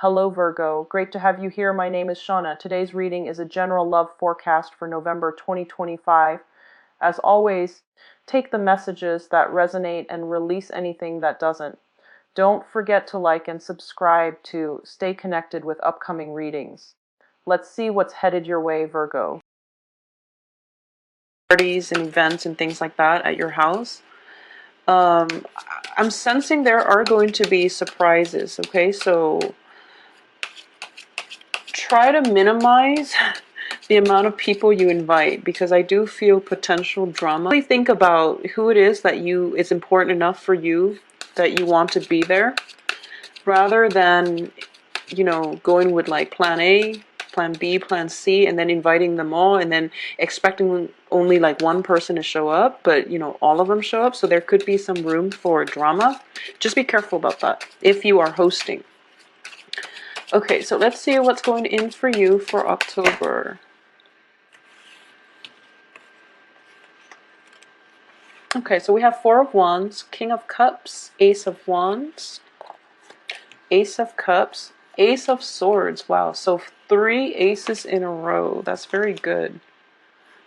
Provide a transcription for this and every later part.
Hello Virgo, great to have you here. My name is Shauna. Today's reading is a general love forecast for November 2025. As always, take the messages that resonate and release anything that doesn't. Don't forget to like and subscribe to stay connected with upcoming readings. Let's see what's headed your way, Virgo. Parties and events and things like that at your house. I'm sensing there are going to be surprises, okay? So try to minimize the amount of people you invite, because I do feel potential drama. Really think about who it is that is important enough for you that you want to be there, rather than, going with like plan A, plan B, plan C, and then inviting them all and then expecting only like one person to show up, but all of them show up. So there could be some room for drama. Just be careful about that if you are hosting. Okay, so let's see what's going in for you for October. Okay, so we have Four of Wands, King of Cups, Ace of Wands, Ace of Cups, Ace of Swords. Wow, so 3 aces in a row. That's very good.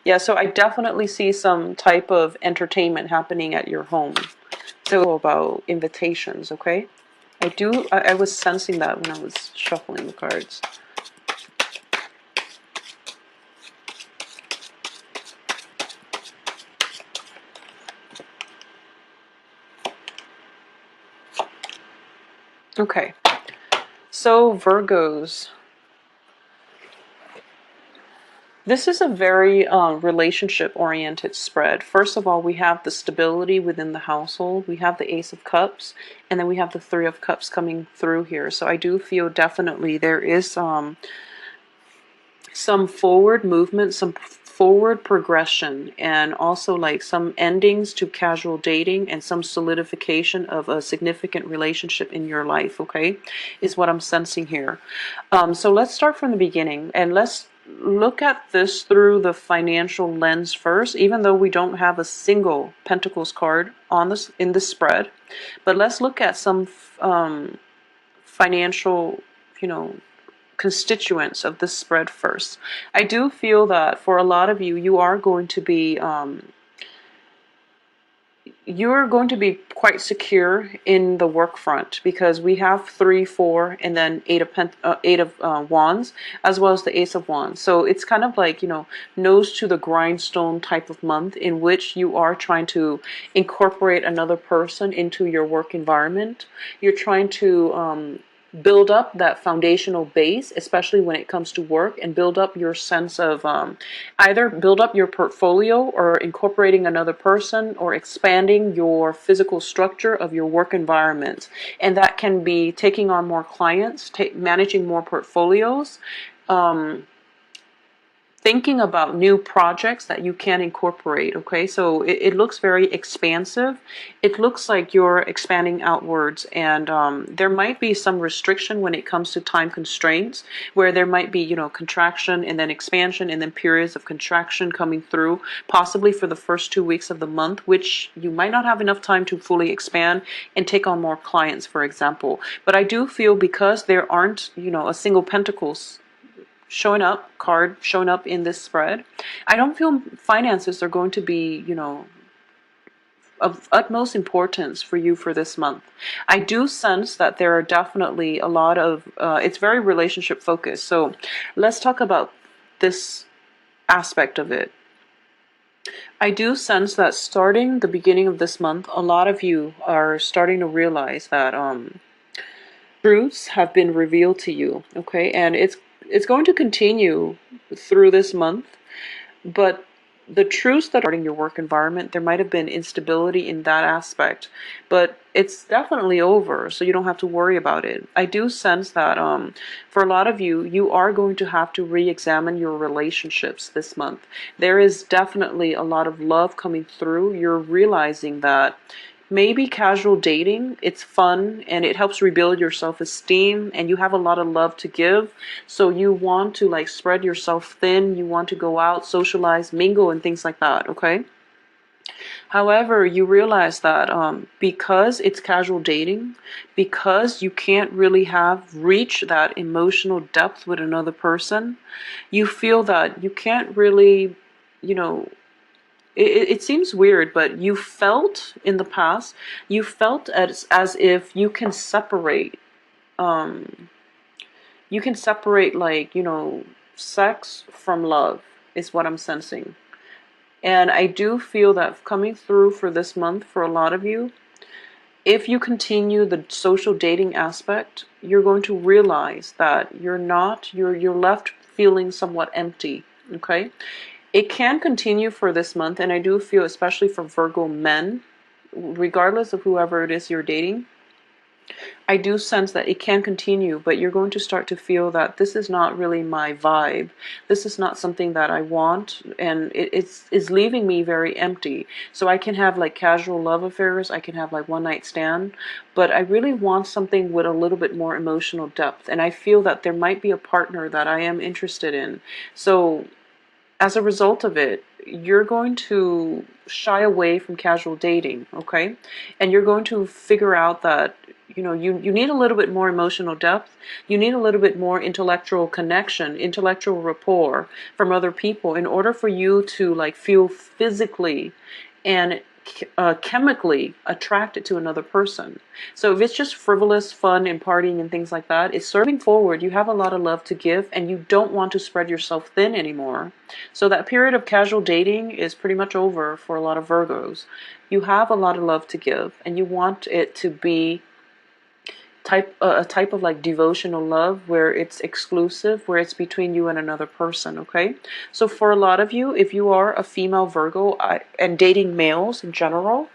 Yeah, so I definitely see some type of entertainment happening at your home. So about invitations, okay? I was sensing that when I was shuffling the cards. Okay, so Virgos. This is a very relationship-oriented spread. First of all, we have the stability within the household. We have the Ace of Cups, and then we have the Three of Cups coming through here. So I do feel definitely there is some forward movement, some forward progression, and also like some endings to casual dating and some solidification of a significant relationship in your life, okay, is what I'm sensing here. So let's start from the beginning, and let's look at this through the financial lens first, even though we don't have a single Pentacles card on this in the spread. But let's look at some financial, constituents of the spread first. I do feel that for a lot of you, you're going to be quite secure in the work front, because we have 3, 4, and then eight of wands, as well as the Ace of Wands. So it's kind of like, nose to the grindstone type of month, in which you are trying to incorporate another person into your work environment. You're trying to build up that foundational base, especially when it comes to work, and build up your sense of either build up your portfolio, or incorporating another person, or expanding your physical structure of your work environment. And that can be taking on more clients, managing more portfolios, thinking about new projects that you can incorporate, okay? So it looks very expansive. It looks like you're expanding outwards, and there might be some restriction when it comes to time constraints, where there might be, contraction and then expansion, and then periods of contraction coming through, possibly for the first 2 weeks of the month, which you might not have enough time to fully expand and take on more clients, for example. But I do feel, because there aren't, a single Pentacles showing up in this spread, I don't feel finances are going to be, of utmost importance for you for this month. I do sense that there are definitely a lot of, it's very relationship focused. So let's talk about this aspect of it. I do sense that starting the beginning of this month, a lot of you are starting to realize that truths have been revealed to you, okay? And it's going to continue through this month, but the truths that are in your work environment, there might have been instability in that aspect, but it's definitely over, so you don't have to worry about it. I do sense that for a lot of you, you are going to have to re-examine your relationships this month. There is definitely a lot of love coming through. You're realizing that maybe casual dating, it's fun and it helps rebuild your self-esteem, and you have a lot of love to give, so you want to like spread yourself thin. You want to go out, socialize, mingle, and things like that, okay? However, you realize that because it's casual dating, because you can't really have reach that emotional depth with another person, you feel that you can't really, you know, it seems weird, but you felt in the past, you felt as if you can separate like, sex from love is what I'm sensing. And I do feel that coming through for this month for a lot of you, if you continue the social dating aspect, you're going to realize that you're left feeling somewhat empty, okay? It can continue for this month, and I do feel, especially for Virgo men, regardless of whoever it is you're dating, I do sense that it can continue, but you're going to start to feel that this is not really my vibe. This is not something that I want, and it's leaving me very empty. So I can have like casual love affairs, I can have like one night stand, but I really want something with a little bit more emotional depth, and I feel that there might be a partner that I am interested in. So as a result of it, you're going to shy away from casual dating, okay? And you're going to figure out that, you need a little bit more emotional depth. You need a little bit more intellectual connection, intellectual rapport from other people in order for you to like feel physically and chemically attracted to another person. So if it's just frivolous fun and partying and things like that, it's serving forward. You have a lot of love to give and you don't want to spread yourself thin anymore. So that period of casual dating is pretty much over for a lot of Virgos. You have a lot of love to give and you want it to be a type of like devotional love where it's exclusive, where it's between you and another person, okay? So for a lot of you, if you are a female Virgo and dating males in general,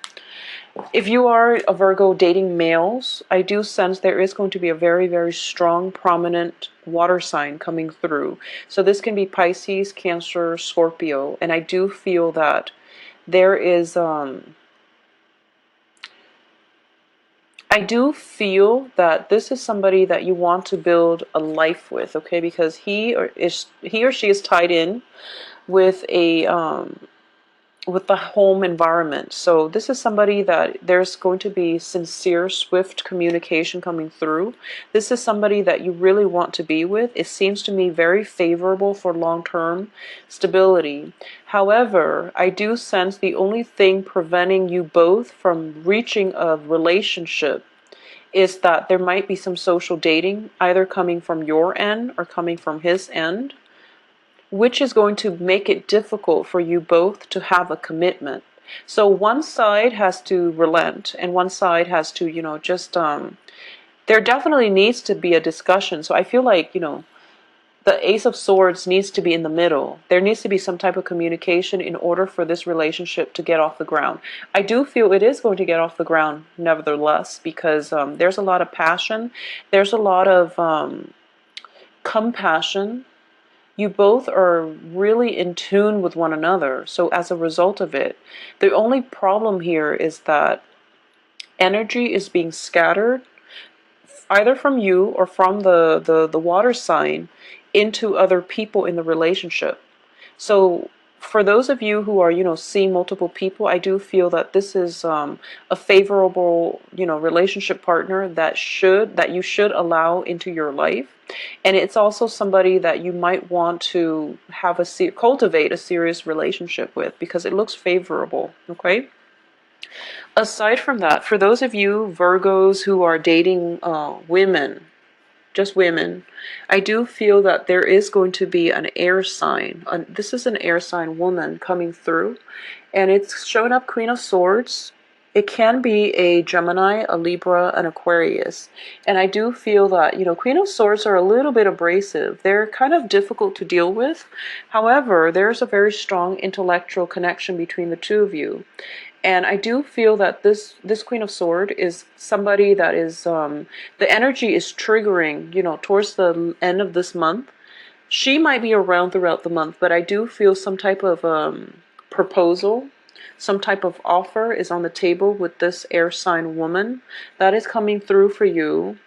if you are a Virgo dating males, I do sense there is going to be a very, very strong, prominent water sign coming through. So this can be Pisces, Cancer, Scorpio, and I do feel that there is I do feel that this is somebody that you want to build a life with, okay? Because he or she is tied in with with the home environment. So this is somebody that there's going to be sincere, swift communication coming through. This is somebody that you really want to be with. It seems to me very favorable for long-term stability. However, I do sense the only thing preventing you both from reaching a relationship is that there might be some social dating, either coming from your end or coming from his end, which is going to make it difficult for you both to have a commitment. So one side has to relent and one side has to, there definitely needs to be a discussion. So I feel like, the Ace of Swords needs to be in the middle. There needs to be some type of communication in order for this relationship to get off the ground. I do feel it is going to get off the ground nevertheless, because there's a lot of passion. There's a lot of compassion. You both are really in tune with one another. So as a result of it, the only problem here is that energy is being scattered either from you or from the water sign into other people in the relationship. So for those of you who are, seeing multiple people, I do feel that this is a favorable, relationship partner that you should allow into your life. And it's also somebody that you might want to have cultivate a serious relationship with because it looks favorable, okay? Aside from that, for those of you Virgos who are dating women, just women, I do feel that there is going to be an air sign. This is an air sign woman coming through, and it's showing up Queen of Swords. It can be a Gemini, a Libra, an Aquarius. And I do feel that, Queen of Swords are a little bit abrasive. They're kind of difficult to deal with. However, there's a very strong intellectual connection between the two of you. And I do feel that this Queen of Swords is somebody that is, the energy is triggering, towards the end of this month. She might be around throughout the month, but I do feel some type of proposal, some type of offer is on the table with this air sign woman that is coming through for you.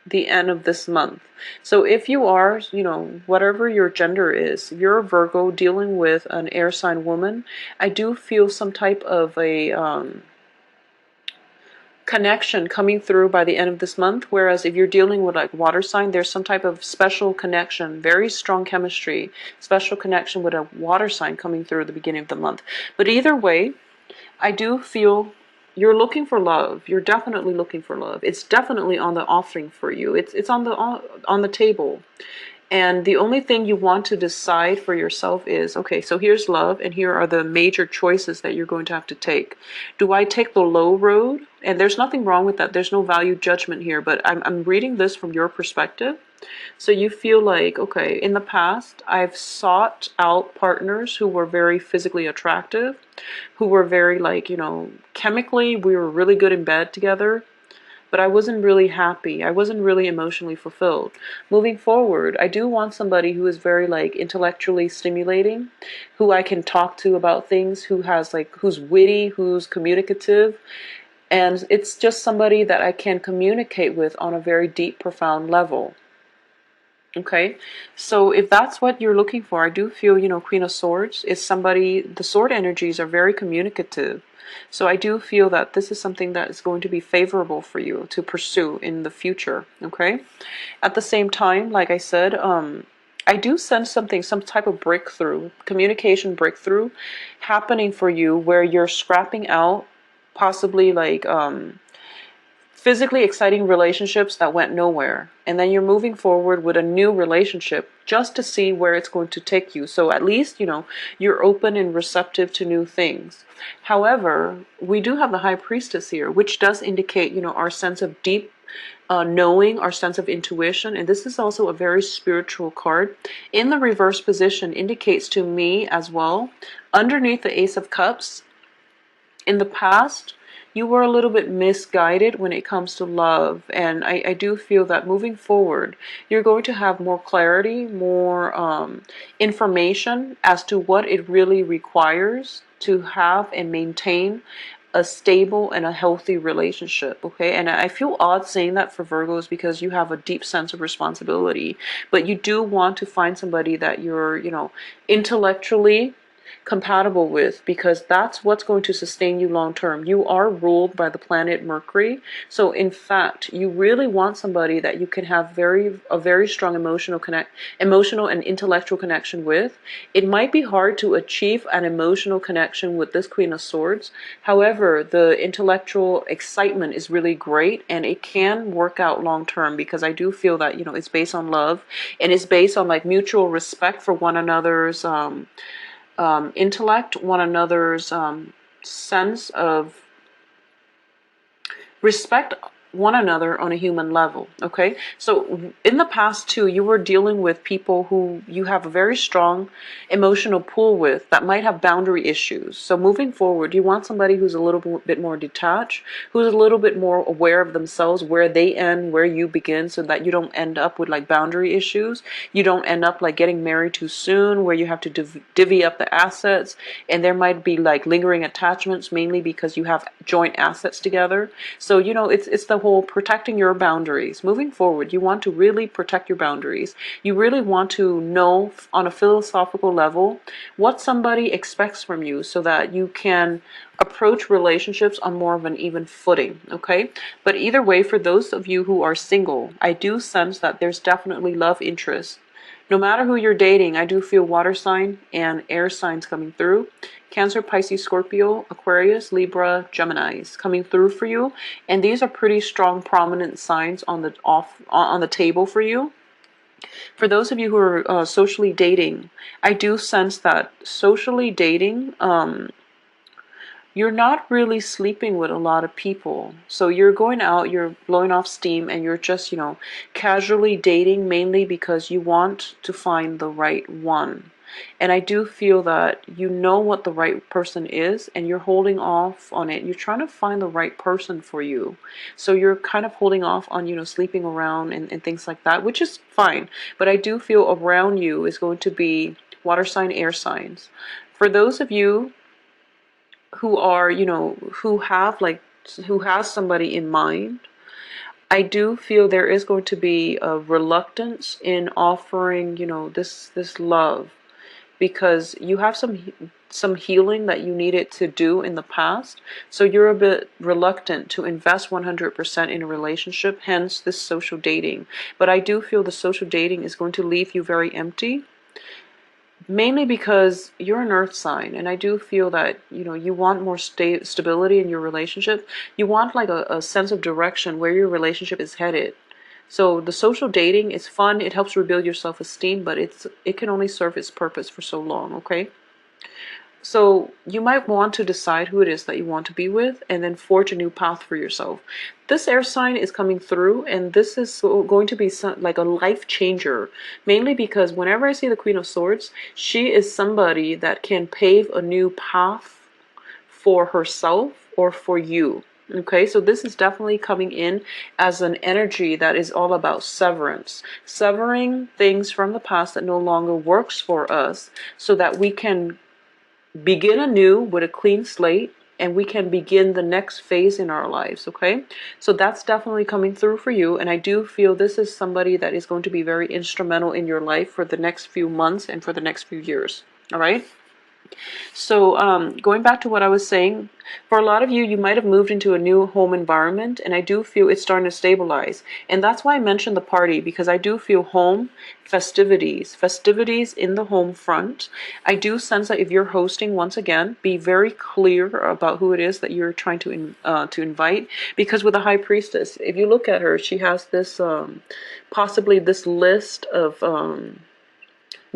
the end of this month. So if you are, whatever your gender is, if you're a Virgo dealing with an air sign woman, I do feel some type of a connection coming through by the end of this month. Whereas if you're dealing with like water sign, there's some type of special connection, very strong chemistry, special connection with a water sign coming through at the beginning of the month. But either way, I do feel you're looking for love. You're definitely looking for love. It's definitely on the offering for you. It's on the table. And the only thing you want to decide for yourself is, okay, so here's love, and here are the major choices that you're going to have to take. Do I take the low road? And there's nothing wrong with that. There's no value judgment here, but I'm reading this from your perspective. So you feel like, okay, in the past, I've sought out partners who were very physically attractive, who were very like, chemically, we were really good in bed together, but I wasn't really happy. I wasn't really emotionally fulfilled. Moving forward, I do want somebody who is very like intellectually stimulating, who I can talk to about things, who's witty, who's communicative, and it's just somebody that I can communicate with on a very deep, profound level. Okay, so if that's what you're looking for, I do feel, Queen of Swords is somebody, the sword energies are very communicative. So I do feel that this is something that is going to be favorable for you to pursue in the future. Okay, at the same time, like I said, I do sense some type of breakthrough, communication breakthrough happening for you where you're scrapping out possibly like, physically exciting relationships that went nowhere. And then you're moving forward with a new relationship just to see where it's going to take you. So at least, you're open and receptive to new things. However, we do have the High Priestess here, which does indicate, our sense of deep knowing, our sense of intuition. And this is also a very spiritual card. In the reverse position indicates to me as well, underneath the Ace of Cups, in the past, you were a little bit misguided when it comes to love. And I do feel that moving forward, you're going to have more clarity, more information as to what it really requires to have and maintain a stable and a healthy relationship. Okay, and I feel odd saying that for Virgos because you have a deep sense of responsibility, but you do want to find somebody that you're, intellectually compatible with, because that's what's going to sustain you long term. You are ruled by the planet Mercury. So in fact, you really want somebody that you can have a very strong emotional and intellectual connection with. It might be hard to achieve an emotional connection with this Queen of Swords. However, the intellectual excitement is really great and it can work out long term, because I do feel that, it's based on love and it's based on like mutual respect for one another's intellect, one another's sense of respect one another on a human level. Okay, so in the past too, you were dealing with people who you have a very strong emotional pull with that might have boundary issues. So moving forward, you want somebody who's a little bit more detached, who's a little bit more aware of themselves, where they end, where you begin, so that you don't end up with like boundary issues. You don't end up like getting married too soon, where you have to divvy up the assets, and there might be like lingering attachments, mainly because you have joint assets together. So it's the whole protecting your boundaries. Moving forward, you want to really protect your boundaries. You really want to know on a philosophical level what somebody expects from you, so that you can approach relationships on more of an even footing. Okay, but either way, for those of you who are single, I do sense that there's definitely love interest. No matter who you're dating, I do feel water sign and air signs coming through. Cancer, Pisces, Scorpio, Aquarius, Libra, Geminis coming through for you. And these are pretty strong, prominent signs on the table for you. For those of you who are socially dating, I do sense that socially dating, you're not really sleeping with a lot of people. So you're going out, you're blowing off steam, and you're just, casually dating, mainly because you want to find the right one. And I do feel that you know what the right person is, and you're holding off on it. You're trying to find the right person for you. So you're kind of holding off on, sleeping around and things like that, which is fine. But I do feel around you is going to be water sign, air signs. For those of you who are, who have somebody in mind, I do feel there is going to be a reluctance in offering, this love, because you have some healing that you needed to do in the past. So you're a bit reluctant to invest 100% in a relationship, hence this social dating. But I do feel the social dating is going to leave you very empty, mainly because you're an earth sign, and I do feel that you want more stability in your relationship. You want like a sense of direction where your relationship is headed. So the social dating is fun, it helps rebuild your self-esteem, but it can only serve its purpose for so long. Okay, so you might want to decide who it is that you want to be with and then forge a new path for yourself. This air sign is coming through, and this is going to be like a life changer, mainly because whenever I see the Queen of Swords, she is somebody that can pave a new path for herself or for you. Okay, so this is definitely coming in as an energy that is all about severance, severing things from the past that no longer works for us, so that we can begin anew with a clean slate, and we can begin the next phase in our lives. Okay, so that's definitely coming through for you, and I do feel this is somebody that is going to be very instrumental in your life for the next few months and for the next few years. All right, so going back to what I was saying, for a lot of you, you might have moved into a new home environment, and I do feel it's starting to stabilize. And that's why I mentioned the party, because I do feel home, festivities in the home front. I do sense that if you're hosting, once again, be very clear about who it is that you're trying to invite. Because with the High Priestess, if you look at her, she has this possibly this list of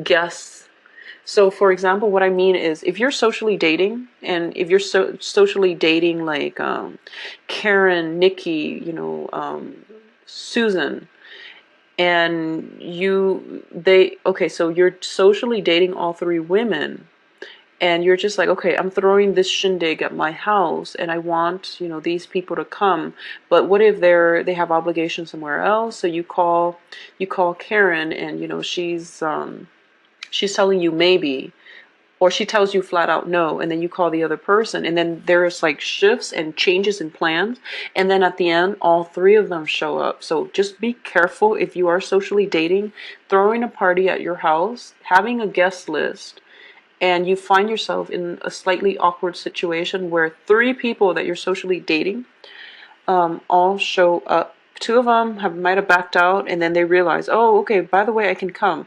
guests. So, for example, what I mean is, if you're socially dating, and if you're socially dating like Karen, Nikki, Susan, and so you're socially dating all three women, and you're just like, okay, I'm throwing this shindig at my house, and I want these people to come, but what if they have obligations somewhere else? So you call Karen, and she's telling you maybe, or she tells you flat out no, and then you call the other person, and then there's like shifts and changes in plans, and then at the end all three of them show up. So just be careful if you are socially dating, throwing a party at your house, having a guest list, and you find yourself in a slightly awkward situation where three people that you're socially dating all show up. Two of them might have backed out, and then they realize, oh, okay, by the way, I can come.